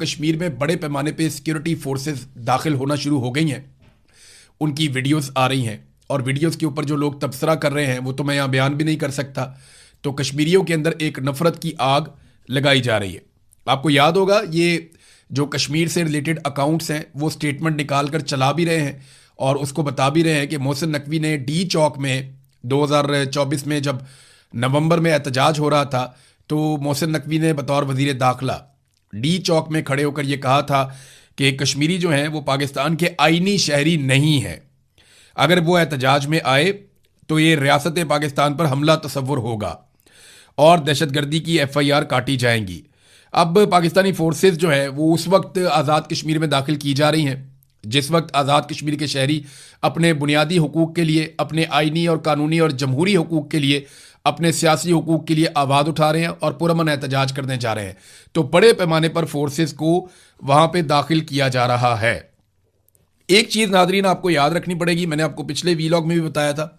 कश्मीर में बड़े पैमाने पे सिक्योरिटी फोर्सेस दाखिल होना शुरू हो गई हैं। उनकी वीडियोस आ रही हैं और वीडियोस के ऊपर जो लोग तबसरा कर रहे हैं वो तो मैं यहाँ बयान भी नहीं कर सकता। तो कश्मीरियों के अंदर एक नफरत की आग लगाई जा रही है। आपको याद होगा ये जो कश्मीर से रिलेटेड अकाउंट्स हैं वो स्टेटमेंट निकाल कर चला भी रहे हैं और उसको बता भी रहे हैं कि मोहसिन नकवी ने डी चौक में 2024 में जब नवंबर में एहतजाज हो रहा था तो मोहसिन नकवी ने बतौर वजीर दाखिला डी चौक में खड़े होकर ये कहा था कि कश्मीरी जो हैं वो पाकिस्तान के आईनी शहरी नहीं हैं। अगर वो एहतजाज में आए तो ये रियासत पाकिस्तान पर हमला तस्वुर होगा और दहशतगर्दी की FIR काटी जाएंगी। अब पाकिस्तानी फोर्सेस जो है वो उस वक्त आज़ाद कश्मीर में दाखिल की जा रही हैं जिस वक्त आज़ाद कश्मीर के शहरी अपने बुनियादी हुकूक के लिए, अपने आइनी और कानूनी और जमहूरी हुकूक के लिए, अपने सियासी हुकूक के लिए आवाज़ उठा रहे हैं और पुरअमन एहतजाज करने जा रहे हैं। तो बड़े पैमाने पर फोर्सेस को वहाँ पे दाखिल किया जा रहा है। एक चीज़ नाज़रीन आपको याद रखनी पड़ेगी, मैंने आपको पिछले वीलॉग में भी बताया था।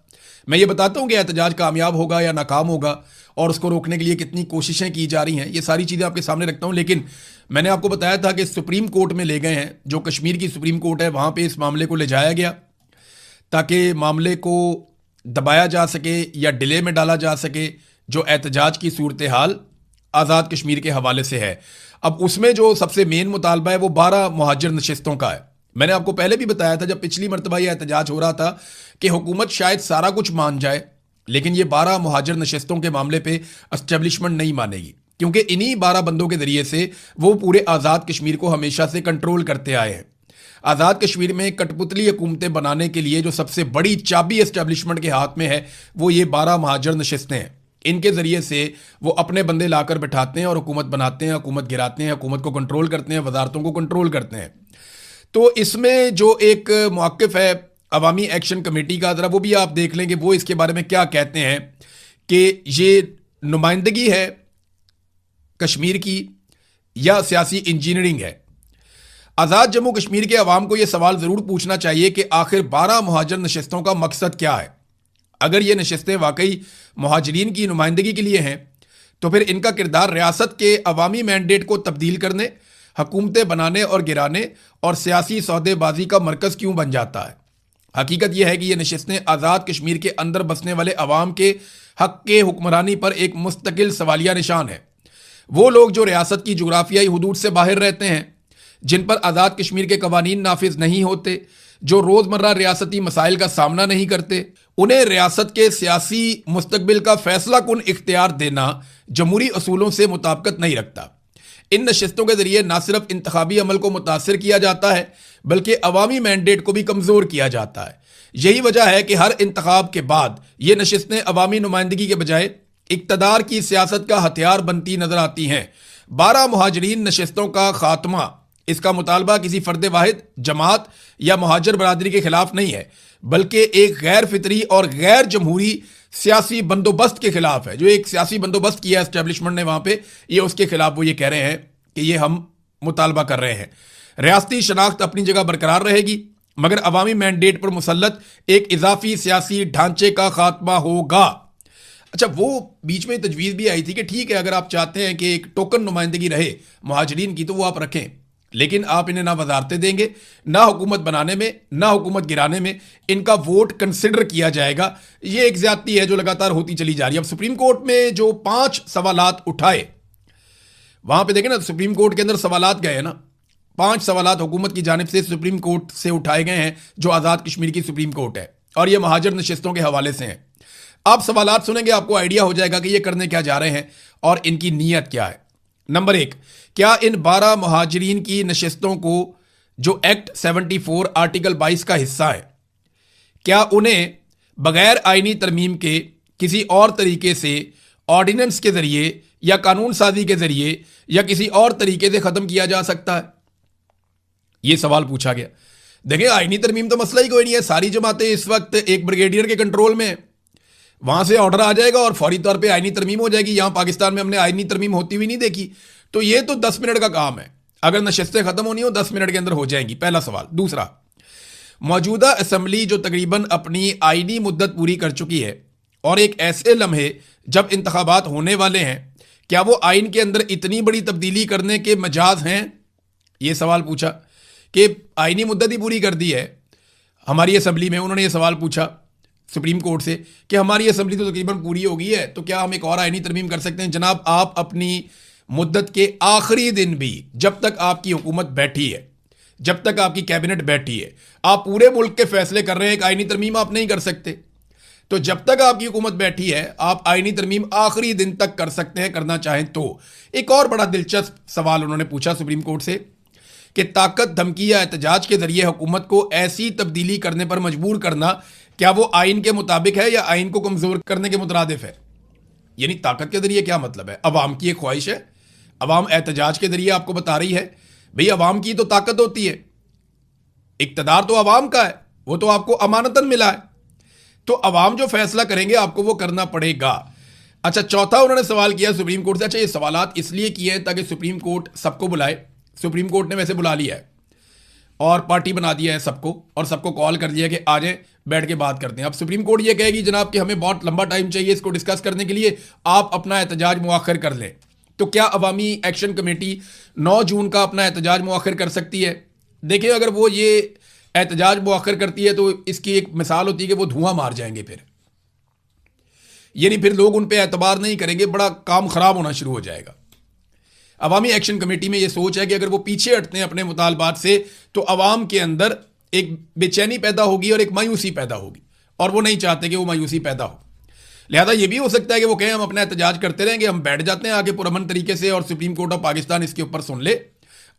मैं ये बताता हूँ कि एहतजाज कामयाब होगा या नाकाम होगा और उसको रोकने के लिए कितनी कोशिशें की जा रही हैं, ये सारी चीज़ें आपके सामने रखता हूँ। लेकिन मैंने आपको बताया था कि सुप्रीम कोर्ट में ले गए हैं, जो कश्मीर की सुप्रीम कोर्ट है वहाँ पे इस मामले को ले जाया गया ताकि मामले को दबाया जा सके या डिले में डाला जा सके। जो एहतजाज की सूरत हाल आज़ाद कश्मीर के हवाले से है, अब उसमें जो सबसे मेन मुतालबा है वो 12 मुहाजिर नशिस्तों का है। मैंने आपको पहले भी बताया था जब पिछली मरतबा यह एहतजाज हो रहा था कि हुकूमत शायद सारा कुछ मान जाए लेकिन ये 12 मुहाजिर नशिस्तों के मामले पे एस्टेब्लिशमेंट नहीं मानेगी, क्योंकि इन्हीं 12 बंदों के जरिए से वो पूरे आज़ाद कश्मीर को हमेशा से कंट्रोल करते आए हैं। आज़ाद कश्मीर में कठपुतली हुकूमतें बनाने के लिए जो सबसे बड़ी चाबी एस्टेब्लिशमेंट के हाथ में है वो ये 12 मुहाजिर नशिस्तें हैं। इनके ज़रिए से वो अपने बंदे लाकर बैठाते हैं और हुकूमत बनाते हैं, हुकूमत गिराते हैं, हुकूमत को कंट्रोल करते हैं, वजारतों को कंट्रोल करते हैं। तो इसमें जो एक मौक़िफ़ है अवामी एक्शन कमेटी का, ज़रा वो भी आप देख लेंगे वो इसके बारे में क्या कहते हैं कि ये नुमाइंदगी है कश्मीर की या सियासी इंजीनियरिंग है। आज़ाद जम्मू कश्मीर के अवाम को यह सवाल ज़रूर पूछना चाहिए कि आखिर 12 मुहाजिर नशिस्तों का मकसद क्या है। अगर ये नशिस्तें वाकई मुहाजिरीन की नुमाइंदगी के लिए हैं तो फिर इनका किरदार रियासत के अवामी मैंडेट को तब्दील करने, हुकूमतें बनाने और गिराने और सियासी सौदेबाजी का मरकज़ क्यों बन जाता है। हकीकत यह है कि ये नशिस्तें आज़ाद कश्मीर के अंदर बसने वाले अवाम के हक के हुक्मरानी पर एक मुस्तकिल सवालिया निशान है। वो लोग जो रियासत की जुग्राफियाई हुदूद से बाहर रहते हैं, जिन पर आज़ाद कश्मीर के कवानीन नाफिज नहीं होते, जो रोज़मर्रा रियासती मसाइल का सामना नहीं करते, उन्हें रियासत के सियासी मुस्तकबिल का फैसला कुन इख्तियार देना जमहूरी असूलों से मुताबिकत नहीं रखता। इन नशिस्तों के जरिए न सिर्फ इंतखाबी अमल को मुतासर किया जाता है बल्कि अवामी मैंडेट को भी कमज़ोर किया जाता है। यही वजह है कि हर इंतखाब के बाद ये नशिस्तें अवामी नुमाइंदगी के बजाय इक़्तिदार की सियासत का हथियार बनती नजर आती हैं। 12 मुहाजिरीन नशिस्तों का खात्मा, इसका मुतालबा किसी फर्द वाहिद, जमात या मुहाजिर बरादरी के खिलाफ नहीं है बल्कि एक गैर फितरी और गैर जमहूरी सियासी बंदोबस्त के खिलाफ है। जो एक सियासी बंदोबस्त किया एस्टेब्लिशमेंट ने वहां पे, ये उसके खिलाफ वो ये कह रहे हैं कि ये हम मुतालबा कर रहे हैं। रियासती शनाख्त अपनी जगह बरकरार रहेगी मगर अवामी मैंडेट पर मुसल्लत एक इजाफी सियासी ढांचे का खात्मा होगा। अच्छा, वो बीच में तजवीज़ भी आई थी कि ठीक है अगर आप चाहते हैं कि एक टोकन नुमाइंदगी रहे मुहाजिरीन की तो वो आप रखें, लेकिन आप इन्हें ना वजारतें देंगे, ना हुकूमत बनाने में, ना हुकूमत गिराने में इनका वोट कंसिडर किया जाएगा। ये एक ज्यादती है जो लगातार होती चली जा रही है। अब सुप्रीम कोर्ट में जो 5 सवालात उठाए, वहां पे देखें ना, सुप्रीम कोर्ट के अंदर सवालात गए हैं ना, 5 सवालात हुकूमत की जानिब से सुप्रीम कोर्ट से उठाए गए हैं जो आज़ाद कश्मीर की सुप्रीम कोर्ट है और ये महाजर नशिस्तों के हवाले से हैं। आप सवालात सुनेंगे आपको आइडिया हो जाएगा कि ये करने क्या जा रहे हैं और इनकी नीयत क्या है। नंबर 1, क्या इन 12 मुहाजिरीन की नशिस्तों को जो एक्ट 74 आर्टिकल 22 का हिस्सा है, क्या उन्हें बगैर आईनी तरमीम के किसी और तरीके से ऑर्डिनेंस के जरिए या कानून साजी के जरिए या किसी और तरीके से ख़त्म किया जा सकता है? यह सवाल पूछा गया। देखिए, आईनी तरमीम तो मसला ही कोई नहीं है। सारी जमातें इस वक्त एक ब्रिगेडियर के कंट्रोल में, वहां से ऑर्डर आ जाएगा और फौरी तौर पे आईनी तरमीम हो जाएगी। यहां पाकिस्तान में हमने आईनी तरमीम होती हुई नहीं देखी, तो ये तो 10 मिनट का काम है। अगर नशिस्तें खत्म होनी हो 10 मिनट के अंदर हो जाएंगी, पहला सवाल। दूसरा, मौजूदा असम्बली जो तकरीबन अपनी आईनी मुद्दत पूरी कर चुकी है और एक ऐसे लम्हे जब इंतखाबात होने वाले हैं, क्या वो आइन के अंदर इतनी बड़ी तब्दीली करने के मजाज हैं? ये सवाल पूछा कि आईनी मुद्दत ही पूरी कर दी है हमारी असेंबली में। उन्होंने ये सवाल पूछा सुप्रीम कोर्ट से कि हमारी असेंबली तो तकरीबन पूरी हो गई है, तो क्या हम एक और आईनी तरमीम कर सकते हैं? जनाब, आप अपनी मुद्दत के आखिरी दिन भी, जब तक आपकी हुकूमत बैठी है, जब तक आपकी कैबिनेट बैठी है, आप पूरे मुल्क के फैसले कर रहे हैं, एक आईनी तरमीम आप नहीं कर सकते। तो जब तक आपकी हुकूमत बैठी है, आप आईनी तरमीम आखिरी दिन तक कर सकते हैं, करना चाहें तो। एक और बड़ा दिलचस्प सवाल उन्होंने पूछा सुप्रीम कोर्ट से कि ताकत, धमकी या एहतजाज के जरिए हुकूमत को ऐसी तब्दीली करने पर मजबूर करना, क्या वो आइन के मुताबिक है या आइन को कमजोर करने के मुतरादिफ है? यानी ताकत के जरिए क्या मतलब है? अवाम की एक ख्वाहिश है, अवाम एहतजाज के जरिए आपको बता रही है भाई अवाम की तो ताकत होती है, इक्तदार तो अवाम का है, वो तो आपको अमानतन मिला है, तो अवाम जो फैसला करेंगे आपको वो करना पड़ेगा। अच्छा, चौथा उन्होंने सवाल किया सुप्रीम कोर्ट से। अच्छा, ये सवालात इसलिए किए हैं ताकि सुप्रीम कोर्ट सबको बुलाए। सुप्रीम कोर्ट ने वैसे बुला लिया है और पार्टी बना दिया है सबको, और सबको कॉल कर लिया कि आ जाए, बैठ के बात करते हैं। अब सुप्रीम कोर्ट ये कहेगी जनाब कि हमें बहुत लंबा टाइम चाहिए इसको डिस्कस करने के लिए, आप अपना एहतजाज मुआखर कर लें। तो क्या अवामी एक्शन कमेटी 9 जून का अपना एहतजाज मुआखर कर सकती है? देखिए, अगर वो ये एहतजाज मुआखर करती है तो इसकी एक मिसाल होती है कि वो धुआं मार जाएंगे, फिर यानी फिर लोग उन पर एतबार नहीं करेंगे, बड़ा काम खराब होना शुरू हो जाएगा। अवामी एक्शन कमेटी में यह सोच है कि अगर वो पीछे हटते हैं अपने मुतालबात से तो अवाम के अंदर एक बेचैनी पैदा होगी और एक मायूसी पैदा होगी, और वो नहीं चाहते कि वो मायूसी पैदा हो। लिहाजा ये भी हो सकता है कि वो कहें हम अपना एहतजाज करते रहेंगे, हम बैठ जाते हैं आगे पुरअमन तरीके से और सुप्रीम कोर्ट ऑफ पाकिस्तान इसके ऊपर सुन ले।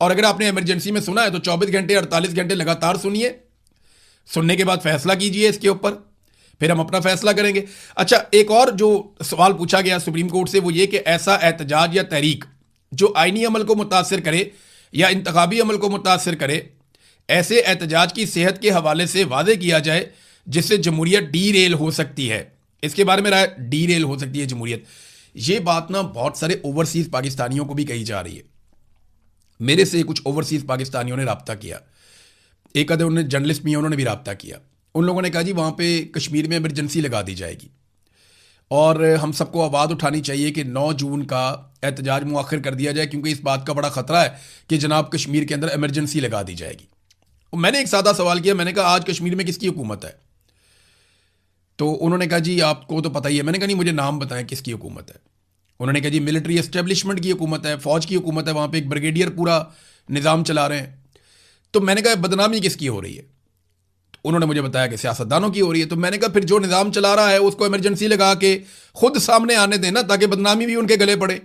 और अगर आपने इमरजेंसी में सुना है तो 24 घंटे 48 घंटे लगातार सुनिए, सुनने के बाद फैसला कीजिए इसके ऊपर, फिर हम अपना फैसला करेंगे। अच्छा, एक और जो सवाल पूछा गया सुप्रीम कोर्ट से वो ये कि ऐसा एहतजाज या तहरीक जो आईनी अमल को मुतासर करे या इंतखाबी अमल को मुतासर करे, ऐसे एहतजाज की सेहत के हवाले से वादे किया जाए जिससे जमहूरियत डीरेल हो सकती है। इसके बारे में राय, डीरेल हो सकती है जमहूरियत। ये बात ना बहुत सारे ओवरसीज पाकिस्तानियों को भी कही जा रही है। मेरे से कुछ ओवरसीज पाकिस्तानियों ने रब्ता किया, एक आधे उन्होंने जर्नलिस्ट भी हैं, उन्होंने भी रब्ता किया। उन लोगों ने कहा जी वहाँ पे कश्मीर में इमरजेंसी लगा दी जाएगी और हम सबको आवाज़ उठानी चाहिए कि 9 जून का एहतजाज मुआखिर कर दिया जाए, क्योंकि इस बात का बड़ा ख़तरा है कि जनाब कश्मीर के अंदर इमरजेंसी लगा दी जाएगी। मैंने एक सादा सवाल किया, मैंने कहा आज कश्मीर में किसकी हुकूमत है? तो उन्होंने कहा जी आपको तो पता ही है। मैंने कहा नहीं, मुझे नाम बताएं किसकी हुकूमत है। उन्होंने कहा जी मिलिट्री एस्टेब्लिशमेंट की हुकूमत है, फ़ौज की हुकूमत है, वहाँ पे एक ब्रिगेडियर पूरा निज़ाम चला रहे हैं। तो मैंने कहा बदनामी किसकी हो रही है? तो उन्होंने मुझे बताया कि सियासतदानों की हो रही है। तो मैंने कहा फिर जो निज़ाम चला रहा है उसको इमरजेंसी लगा के खुद सामने आने देना, ताकि बदनामी भी उनके गले पड़े।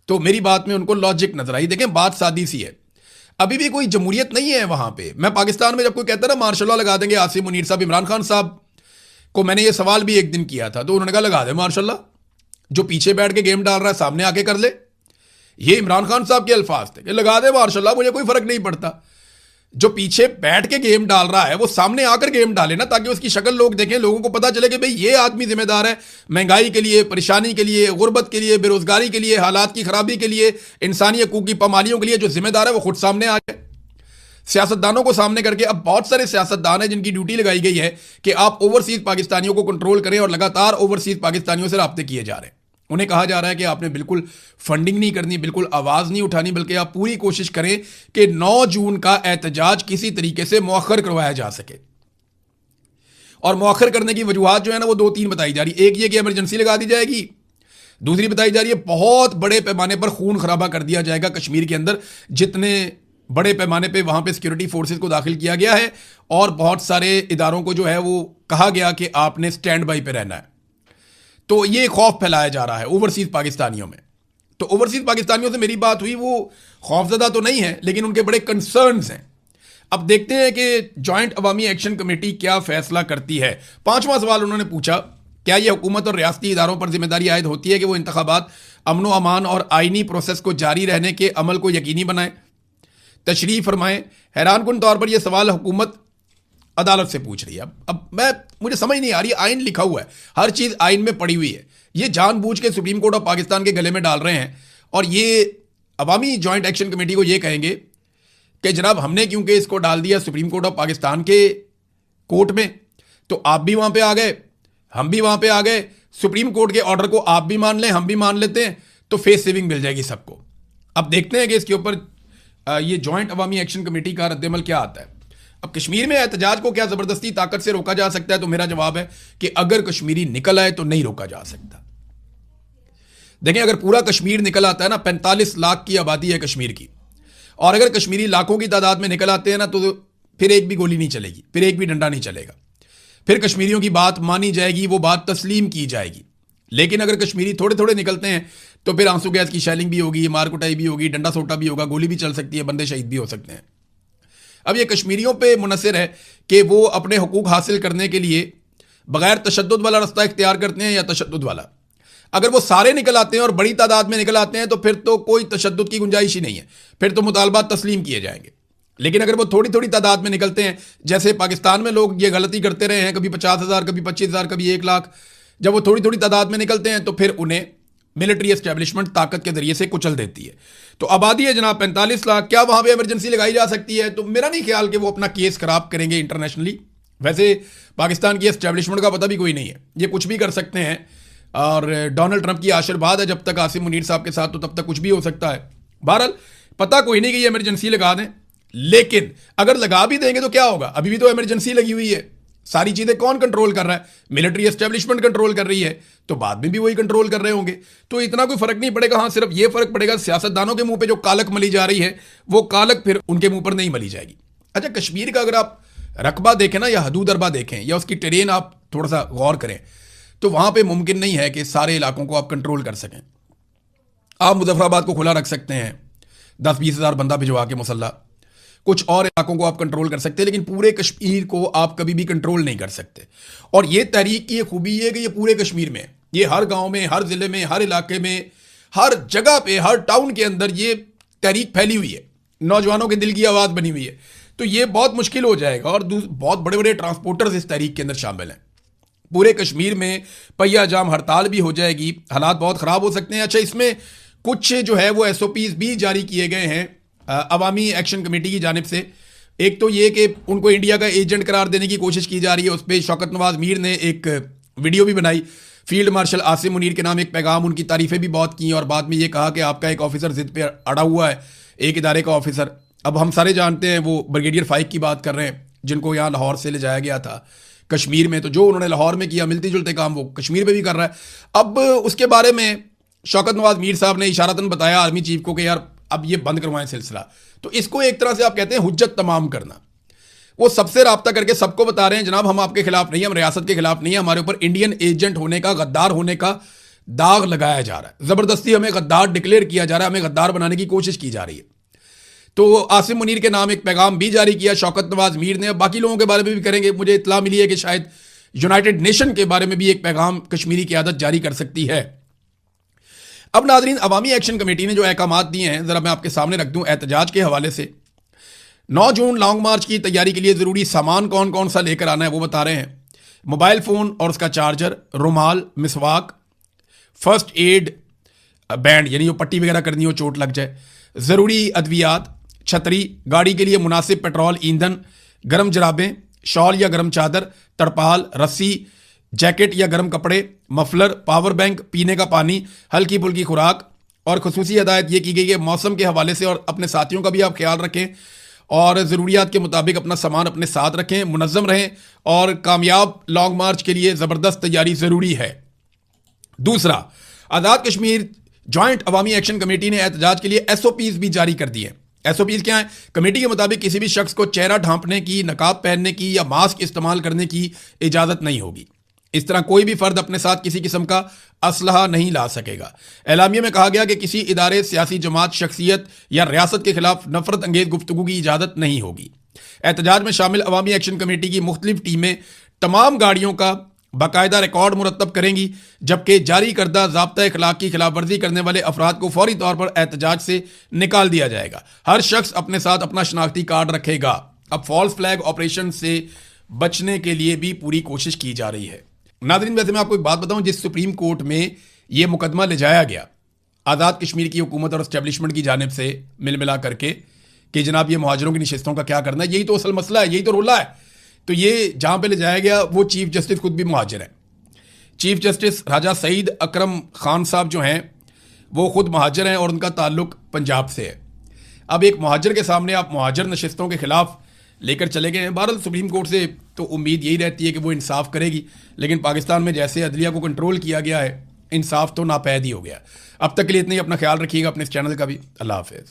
तो मेरी बात में उनको लॉजिक नजर आई। देखें, बात सादी सी है, अभी भी कोई जमहूरियत नहीं है वहाँ पे। मैं पाकिस्तान में जब कोई कहता है ना मार्शल लॉ लगा देंगे, आसिम मुनीर साहब, इमरान खान साहब को मैंने ये सवाल भी एक दिन किया था, तो उन्होंने कहा लगा दे मार्शल लॉ, जो पीछे बैठ के गेम डाल रहा है सामने आके कर ले। ये इमरान खान साहब के अल्फाज थे कि लगा दे मार्शल लॉ, मुझे कोई फर्क नहीं पड़ता। जो पीछे बैठ के गेम डाल रहा है वो सामने आकर गेम डाले ना, ताकि उसकी शक्ल लोग देखें, लोगों को पता चले कि भाई ये आदमी जिम्मेदार है महंगाई के लिए, परेशानी के लिए, गुर्बत के लिए, बेरोजगारी के लिए, हालात की खराबी के लिए, इंसानी हकूक की पामालियों के लिए जो जिम्मेदार है वो खुद सामने आ जाए। सियासतदानों को सामने करके, अब बहुत सारे सियासतदान हैं जिनकी ड्यूटी लगाई गई है कि आप ओवरसीज पाकिस्तानियों को कंट्रोल करें, और लगातार ओवरसीज पाकिस्तानियों से राब्ते किए जा रहे हैं। उन्हें कहा जा रहा है कि आपने बिल्कुल फंडिंग नहीं करनी, बिल्कुल आवाज़ नहीं उठानी, बल्कि आप पूरी कोशिश करें कि 9 जून का एहतजाज किसी तरीके से मौखर करवाया जा सके। और मौखर करने की वजूहत जो है ना वो 2-3 बताई जा रही। एक ये कि इमरजेंसी लगा दी जाएगी, दूसरी बताई जा रही है बहुत बड़े पैमाने पर खून खराबा कर दिया जाएगा कश्मीर के अंदर, जितने बड़े पैमाने पे वहाँ पे सिक्योरिटी फोर्सेस को दाखिल किया गया है, और बहुत सारे इदारों को जो है वो कहा गया कि आपने स्टैंड बाई पे रहना है। तो ये खौफ फैलाया जा रहा है ओवरसीज पाकिस्तानियों में। तो ओवरसीज पाकिस्तानियों से मेरी बात हुई, वो खौफजदा तो नहीं है लेकिन उनके बड़े कंसर्न्स हैं। अब देखते हैं कि जॉइंट अवामी एक्शन कमेटी क्या फैसला करती है। 5वां सवाल उन्होंने पूछा, क्या यह हुकूमत और रियासती इदारों पर जिम्मेदारी आयद होती है कि वो इंतखाबात, अमन व अमान और आइनी प्रोसेस को जारी रहने के अमल को यकीनी बनाए? तशरीह फरमाएं। हैरानकुन तौर पर यह सवाल हुकूमत अदालत से पूछ रही है। अब मुझे समझ नहीं आ रही, आइन लिखा हुआ है, हर चीज़ आइन में पड़ी हुई है, ये जानबूझ के सुप्रीम कोर्ट ऑफ पाकिस्तान के गले में डाल रहे हैं, और ये अवामी जॉइंट एक्शन कमेटी को ये कहेंगे कि जनाब हमने क्योंकि इसको डाल दिया सुप्रीम कोर्ट ऑफ पाकिस्तान के कोर्ट में, तो आप भी वहाँ पे आ गए, हम भी वहाँ पे आ गए, सुप्रीम कोर्ट के ऑर्डर को आप भी मान लें, हम भी मान लेते हैं, तो फेस सेविंग मिल जाएगी सबको। अब देखते हैं कि इसके ऊपर ये जॉइंट अवामी एक्शन कमेटी का रद्दमल क्या आता है। अब कश्मीर में एहतजाज को क्या ज़बरदस्ती ताकत से रोका जा सकता है? तो मेरा जवाब है कि अगर कश्मीरी निकल आए तो नहीं रोका जा सकता। देखें, अगर पूरा कश्मीर निकल आता है ना, 45 लाख की आबादी है कश्मीर की, और अगर कश्मीरी लाखों की तादाद में निकल आते हैं ना, तो फिर एक भी गोली नहीं चलेगी, फिर एक भी डंडा नहीं चलेगा, फिर कश्मीरियों की बात मानी जाएगी, वो बात तस्लीम की जाएगी। लेकिन अगर कश्मीरी थोड़े थोड़े निकलते हैं तो फिर आंसू गैस की शैलिंग भी होगी, मार कुटाई भी होगी, डंडा सोटा भी होगा, गोली भी चल सकती है, बंदे शहीद भी हो सकते हैं। अब ये कश्मीरियों पे मुनसर है कि वो अपने हुकूक हासिल करने के लिए बगैर तशद्दुद वाला रास्ता इख्तियार करते हैं या तशद्दुद वाला। अगर वो सारे निकल आते हैं और बड़ी तादाद में निकल आते हैं तो फिर तो कोई तशद्दुद की गुंजाइश ही नहीं है, फिर तो मुतालबात तस्लीम किए जाएंगे। लेकिन अगर वो थोड़ी थोड़ी तादाद में निकलते हैं, जैसे पाकिस्तान में लोग ये गलती करते रहे हैं, कभी 50,000, कभी 25,000, कभी 1 लाख, जब वो थोड़ी थोड़ी तादाद में निकलते हैं तो फिर उन्हें मिलिट्री एस्टेब्लिशमेंट ताकत के जरिए से कुचल देती है। तो आबादी है जनाब 45 लाख, क्या वहां पे इमरजेंसी लगाई जा सकती है? तो मेरा नहीं ख्याल कि वो अपना केस खराब करेंगे इंटरनेशनली। वैसे पाकिस्तान की एस्टेब्लिशमेंट का पता भी कोई नहीं है, ये कुछ भी कर सकते हैं, और डोनाल्ड ट्रंप की आशीर्वाद है जब तक आसिम मुनीर साहब के साथ, तो तब तक कुछ भी हो सकता है। बहरहाल पता कोई नहीं कि ये इमरजेंसी लगा दें, लेकिन अगर लगा भी देंगे तो क्या होगा? अभी भी तो इमरजेंसी लगी हुई है। सारी चीजें कौन कंट्रोल कर रहा है? मिलिट्री एस्टेब्लिशमेंट कंट्रोल कर रही है, तो बाद में भी वही कंट्रोल कर रहे होंगे। तो इतना कोई फर्क नहीं पड़ेगा। हाँ, सिर्फ ये फर्क पड़ेगा सियासतदानों के मुंह पे जो कालक मली जा रही है, वो कालक फिर उनके मुंह पर नहीं मली जाएगी। अच्छा, कश्मीर का अगर आप रकबा देखें ना, या हदूद अरबा देखें, या उसकी टेरेन आप थोड़ा सा गौर करें, तो वहां पे मुमकिन नहीं है कि सारे इलाकों को आप कंट्रोल कर सकें। आप मुजफ्फराबाद को खुला रख सकते हैं, 10-20 हज़ार बंदा भिजवा के मुसल्ला, कुछ और इलाकों को आप कंट्रोल कर सकते हैं, लेकिन पूरे कश्मीर को आप कभी भी कंट्रोल नहीं कर सकते। और ये तहरीक की खूबी है कि ये पूरे कश्मीर में, ये हर गांव में, हर जिले में, हर इलाके में, हर जगह पे, हर टाउन के अंदर ये तहरीक फैली हुई है, नौजवानों के दिल की आवाज़ बनी हुई है। तो ये बहुत मुश्किल हो जाएगा। और बहुत बड़े बड़े ट्रांसपोर्टर्स इस तहरीक के अंदर शामिल हैं। पूरे कश्मीर में पहिया जाम हड़ताल भी हो जाएगी, हालात बहुत ख़राब हो सकते हैं। अच्छा, इसमें कुछ जो है वो SOPs भी जारी किए गए हैं अवामी एक्शन कमेटी की जानिब से। एक तो ये कि उनको इंडिया का एजेंट करार देने की कोशिश की जा रही है। उस पर शौकत नवाज मीर ने एक वीडियो भी बनाई, फील्ड मार्शल आसिम मुनीर के नाम एक पैगाम, उनकी तारीफ़ें भी बहुत की, और बाद में ये कहा कि आपका एक ऑफिसर जिद पे अड़ा हुआ है, एक इदारे का ऑफिसर। अब हम सारे जानते हैं वो ब्रिगेडियर फाइक की बात कर रहे हैं, जिनको यहाँ लाहौर से ले जाया गया था कश्मीर में। तो जो उन्होंने लाहौर में किया मिलते जुलते काम, वो कश्मीर में भी कर रहा है। अब उसके बारे में शौकत नवाज मीर साहब ने इशारतन बताया आर्मी चीफ को कि यार अब ये बंद करवाएं सिलसिला। तो इसको एक तरह से आप कहते हैं हुज्जत तमाम करना। वो सबसे राब्ता करके सबको बता रहे हैं, जनाब हम आपके खिलाफ नहीं, हम रियासत के खिलाफ नहीं है, हमारे ऊपर इंडियन एजेंट होने का, गद्दार होने का दाग लगाया जा रहा है, जबरदस्ती हमें गद्दार डिक्लेयर किया जा रहा है, हमें गद्दार बनाने की कोशिश की जा रही है। तो आसिम मुनीर के नाम एक पैगाम भी जारी किया शौकत नवाज मीर ने। अब बाकी लोगों के बारे में भी करेंगे। मुझे इत्तला मिली है कि शायद यूनाइटेड नेशन के बारे में भी एक पैगाम कश्मीरी क़यादत जारी कर सकती है। अब नाज़रीन, अवामी एक्शन कमेटी ने जो अहकामात दिए हैं, ज़रा मैं आपके सामने रख दूं एहतजाज के हवाले से। 9 जून लॉन्ग मार्च की तैयारी के लिए ज़रूरी सामान कौन कौन सा लेकर आना है वो बता रहे हैं। मोबाइल फ़ोन और उसका चार्जर, रुमाल, मिसवाक, फर्स्ट एड बैंड, यानी जो पट्टी वगैरह करनी हो चोट लग जाए, ज़रूरी अद्वियात, छतरी, गाड़ी के लिए मुनासिब पेट्रोल ईंधन, गर्म जराबें, शॉल या गर्म चादर, तरपाल, रस्सी, जैकेट या गर्म कपड़े, मफलर, पावर बैंक, पीने का पानी, हल्की फुल्की खुराक। और खुसूसी हदायत ये की गई है मौसम के हवाले से, और अपने साथियों का भी आप ख्याल रखें और ज़रूरियात के मुताबिक अपना सामान अपने साथ रखें, मुनज़्ज़म रहें, और कामयाब लॉन्ग मार्च के लिए ज़बरदस्त तैयारी ज़रूरी है। दूसरा, आज़ाद कश्मीर जॉइंट अवामी एक्शन कमेटी ने एहतजाज के लिए SOPs भी जारी कर दिए। SOPs क्या है? कमेटी के मुताबिक किसी भी शख्स को चेहरा ढांपने की, नकाब पहनने की या मास्क इस्तेमाल करने की इजाज़त नहीं होगी। इस तरह कोई भी फर्द अपने साथ किसी किस्म का असलहा नहीं ला सकेगा। एलामिया में कहा गया कि किसी इदारे, सियासी जमात, शख्सियत या रियासत के खिलाफ नफरत अंगेज गुफ्तगू की इजाज़त नहीं होगी। एहतजाज में शामिल अवामी एक्शन कमेटी की मुख्तलिफ टीमें तमाम गाड़ियों का बाकायदा रिकॉर्ड मुरतब करेंगी, जबकि जारी करदा ज़ाब्ता अखलाक की खिलाफ वर्जी करने वाले अफराद को फौरी तौर पर एहतजाज से निकाल दिया जाएगा। हर शख्स अपने साथ अपना शनाख्ती कार्ड रखेगा। अब फॉल्स फ्लैग ऑपरेशन से बचने के लिए भी पूरी कोशिश की जा रही है। नाज़रीन, वैसे मैं आपको एक बात बताऊं, जिस सुप्रीम कोर्ट में यह मुकदमा ले जाया गया आज़ाद कश्मीर की हुकूमत और एस्टेब्लिशमेंट की जानिब से मिल मिला करके कि जनाब ये मुहाजिरों की नशिस्तों का क्या करना है, यही तो असल मसला है, यही तो रोला है। तो ये जहां पे ले जाया गया वो चीफ जस्टिस खुद भी मुहाजिर हैं। चीफ जस्टिस राजा सईद अकरम खान साहब जो हैं वो खुद मुहाजिर हैं और उनका ताल्लुक पंजाब से है। अब एक मुहाजिर के सामने आप मुहाजिर नशिस्तों के खिलाफ लेकर चले गए हैं। बहरहाल सुप्रीम कोर्ट से तो उम्मीद यही रहती है कि वो इंसाफ करेगी, लेकिन पाकिस्तान में जैसे अदलिया को कंट्रोल किया गया है, इंसाफ तो नापैद ही हो गया। अब तक के लिए इतना ही। अपना ख्याल रखिएगा, अपने इस चैनल का भी। अल्लाह हाफिज़।